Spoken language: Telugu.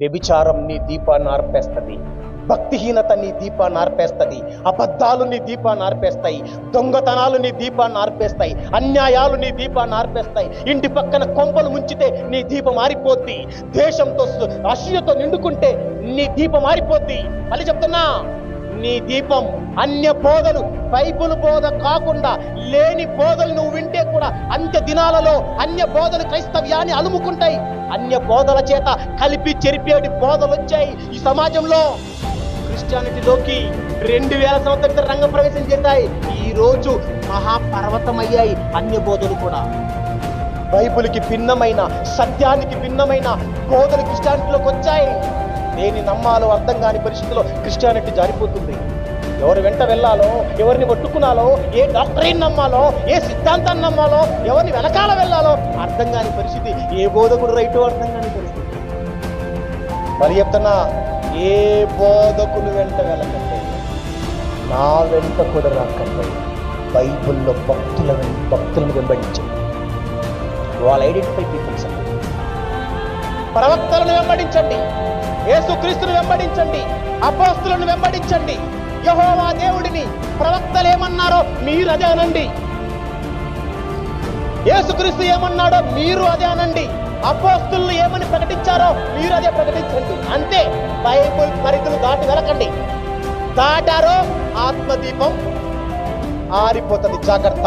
వ్యభిచారం నీ దీపాన్ని ఆర్పేస్తుంది, భక్తిహీనత నీ దీపాన్ని ఆర్పేస్తుంది, అబద్ధాలు నీ దీపాన్ని ఆర్పేస్తాయి, దొంగతనాలు నీ దీపాన్ని ఆర్పేస్తాయి, అన్యాయాలు నీ దీపాన్ని ఆర్పేస్తాయి. ఇంటి పక్కన కొంపలు ముంచితే నీ దీపం ఆరిపోద్ది, దేశంతో అసూయతో నిండుకుంటే నీ దీపం ఆరిపోద్ది. మళ్ళీ చెప్తున్నా, నీ దీపం అన్య బోధలు, బైబిల్ బోధ కాకుండా లేని బోధలు నువ్వు వింటే కూడా అంత్య దినాలలో అన్య బోధలు క్రైస్తవ్యాన్ని అలుముకుంటాయి. అన్య బోధల చేత కలిపి చెరిపేటి బోధలు వచ్చాయి ఈ సమాజంలో. క్రిస్టియానిటీలోకి 2000 సంవత్సరాల క్రితం రంగ ప్రవేశం చేశాయి. ఈ రోజు మహాపర్వతమయ్యాయి అన్య బోధలు కూడా. బైబిల్కి భిన్నమైన, సత్యానికి భిన్నమైన బోధలు క్రిస్టియానిటీలోకి వచ్చాయి. దేని నమ్మాలో అర్థం కాని పరిస్థితిలో క్రిస్టియానిటీ జారిపోతుంది. ఎవరు వెంట వెళ్ళాలో, ఎవరిని పట్టుకున్నాలో, ఏ డాక్టరీని నమ్మాలో, ఏ సిద్ధాంతాన్ని నమ్మాలో, ఎవరిని వెనకాల వెళ్ళాలో అర్థం కాని పరిస్థితి. ఏ బోధకుడు రైటో అర్థం కాని పరిస్థితి. మరి చెప్తున్నా, ఏ బోధకులు వెంట వెళ్ళకండి, నా వెంట కూడా రాకండి. బైబిల్లో భక్తులను వెంబడించండి. వాళ్ళు ఐడెంటిఫై పీపుల్స్ అండి. ప్రవక్తలను వెంబడించండి, యేసుక్రీస్తును వెంబడించండి, అపోస్తులను వెంబడించండి. యెహోవా దేవుడిని ప్రవక్తలు ఏమన్నారో మీరు అదే అనండి, యేసుక్రీస్తు ఏమన్నాడో మీరు అదే అనండి, అపోస్తులు ఏమని ప్రకటించారో మీరు అదే ప్రకటించండి. అంతే. బైబిల్ పరిధులు దాటి వెళ్ళకండి. దాటారో ఆత్మదీపం ఆరిపోతుంది. జాగ్రత్త.